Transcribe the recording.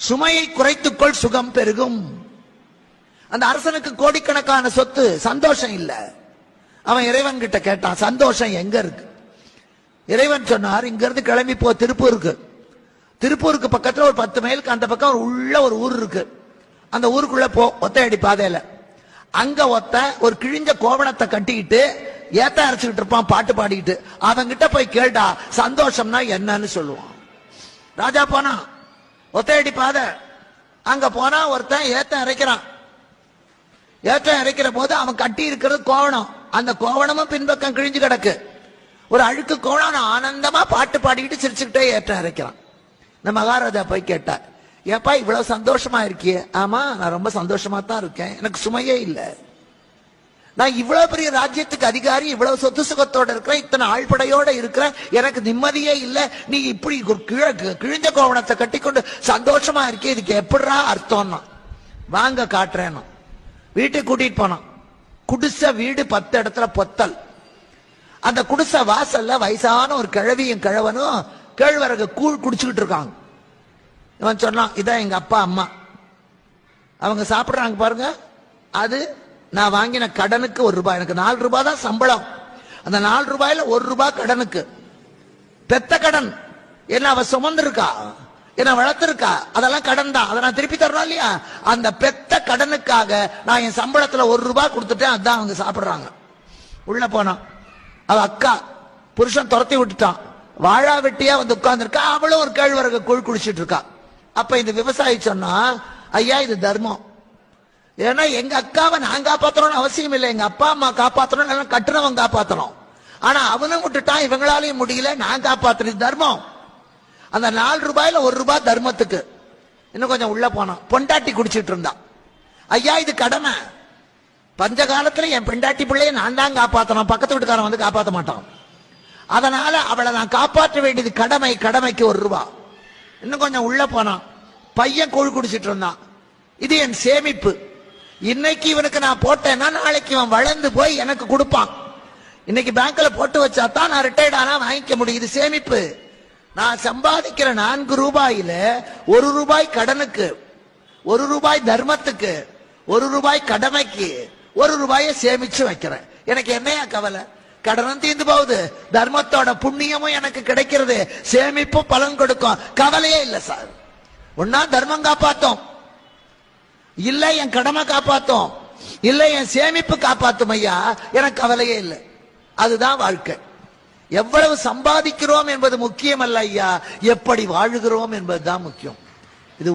சுமையை குறைத்துக்கொள் சுகம் பெருகும். அந்த அரசனுக்கு கோடிக்கணக்கான சொத்து, சந்தோஷம் இல்ல. அவன் இறைவன் கிட்ட கேட்டான், சந்தோஷம் எங்க இருக்கு? இறைவன் சொன்னார், இங்க இருந்து கிளம்பி போ திருப்பூருக்கு. திருப்பூருக்கு பக்கத்துல ஒரு 10 மைலுக்கு அந்த பக்கம் உள்ள ஒரு ஊர் இருக்கு. அந்த ஊருக்குள்ள போ, ஒத்தையடி பாதையில. அங்க ஒரு கிழிஞ்ச கோவணத்தை கட்டிக்கிட்டு ஏத்த அரைச்சுக்கிட்டு இருப்பான், பாட்டு பாடிக்கிட்டு. அவங்கிட்ட போய் கேட்டா சந்தோஷம்னா என்னன்னு சொல்லுவான். ராஜா போனா ஒத்தையடி பாதை, அங்க போனா ஒருத்தன் ஏத்த அரைக்கிறான். ஏற்றம் இறைக்கிற போது அவன் கட்டி இருக்கிறது கோவணம். அந்த கோவணமும் பின்பக்கம் கிழிஞ்சு கிடக்கு. ஒரு அழுக்கு கோவணம் ஆனந்தமா பாட்டு பாடிக்கிட்டு சிரிச்சுக்கிட்டே ஏற்றம் இறைக்கிறான். இந்த மகாராஜா போய் கேட்டார், ஏப்பா இவ்வளவு சந்தோஷமா இருக்கியே? ஆமா, நான் ரொம்ப சந்தோஷமா தான் இருக்கேன், எனக்கு சுமையே இல்லை. நான் இவ்வளவு பெரிய ராஜ்யத்துக்கு அதிகாரி, இவ்வளவு சொத்து சுகத்தோட இருக்கிறேன், இத்தனை ஆழ்படையோட இருக்கிறேன், எனக்கு நிம்மதியே இல்லை. நீ இப்படி கிழிஞ்ச கோவணத்தை கட்டிக்கொண்டு சந்தோஷமா இருக்கே, இதுக்கு எப்படிரா அர்த்தம்னா? வாங்க காட்டுறேன். வீட்டுக்கு கூட்டிட்டு போனான். குடிசை வீடு, 10 இடத்துல பொத்தல். அந்த குடிசை வாசல்ல வயசான ஒரு கிழவியும் கிழவனும் கேழ்வரகு கூழ் குடிச்சுக்கிட்டு இருக்காங்க. இவன் சொன்னான், இதான் எங்க அப்பா அம்மா, அவங்க சாப்பிடுறாங்க பாருங்க. அது நான் வாங்கின கடனுக்கு 1 ரூபாய். எனக்கு 4 ரூபாய் தான் சம்பளம். அந்த 4 ரூபாயில 1 ரூபாய் கடனுக்கு. பெத்த கடன் என்ன அவ சுமந்திருக்கா, என்ன வளர்த்திருக்கா, அதெல்லாம் கடன் தான். அதை நான் திருப்பி தரணும் இல்லையா? அந்த பெத்த கடனுக்காக நான் என் சம்பளத்துல 1 ரூபாய் கொடுத்துட்டேன், அதான் அவங்க சாப்பிடுறாங்க. உள்ள போனான். அவ அக்கா புருஷன் துரத்தி விட்டுட்டான். வாழா வெட்டியா வந்து உட்கார்ந்து இருக்கா. அவளும் ஒரு கேழ்வரகு கூழ் குடிச்சிட்டு இருக்கா. அப்ப இந்த விவசாயி சொன்னா, ஐயா இது தர்மம். ஏன்னா எங்க அக்காவை நான் காப்பாத்தணும்னு அவசியம் இல்லை, எங்க அப்பா அம்மா காப்பாத்தணும், கட்டுறவன் காப்பாத்தணும். ஆனா அவனும் விட்டுட்டான், இவங்களாலையும் முடியல, நான் காப்பாத்துறது தர்மம். அந்த 4 ரூபாயில 1 ரூபாய் தர்மத்துக்கு. இன்னும் கொஞ்சம் உள்ள போனான். பொண்டாட்டி குடிச்சிட்டு இருந்தான். ஐயா இது கடமை. பஞ்ச காலத்துல என் பெண்டாட்டி பிள்ளைய நான் தான் காப்பாத்தணும், பக்கத்து வீட்டுக்காரன் வந்து காப்பாற்ற மாட்டான். அதனால அவளை நான் காப்பாற்ற வேண்டியது கடமை. கடமைக்கு 1 ரூபாய். இன்னும் கொஞ்சம் உள்ள போனான். பையன் கூழ் குடிச்சிட்டு இருந்தான். இது என் சேமிப்பு. இன்னைக்கு இவனுக்கு நான் போட்டேன்னா நாளைக்கு இவன் வளர்ந்து போய் எனக்கு கொடுப்பான். இன்னைக்கு பேங்க்ல போட்டு வச்சா தான் நான் ரிட்டையர்ட் ஆனா வாங்கிக்க முடியும். இது சேமிப்பு. நான் சம்பாதிக்கிற 4 ரூபாயில 1 ரூபாய் கடனுக்கு, 1 ரூபாய் தர்மத்துக்கு, 1 ரூபாய் கடமைக்கு, 1 ரூபாயை சேமிச்சு வைக்கிறேன். எனக்கு என்னையா கவலை? கடனும் தீர்ந்து போகுது, தர்மத்தோட புண்ணியமும் எனக்கு கிடைக்கிறது, சேமிப்பும் பலன் கொடுக்கும். கவலையே இல்லை சார். ஒன்னா தர்மம் காப்பாத்தோம், இல்ல என் கடமை காப்பாத்தோம், இல்ல என் சேமிப்பு காப்பாத்தும் ஐயா, எனக்கு கவலையே இல்லை. அதுதான் வாழ்க்கை. எவ்வளவு சம்பாதிக்கிறோம் என்பது முக்கியம் அல்ல ஐயா, எப்படி வாழுகிறோம் என்பதுதான் முக்கியம்.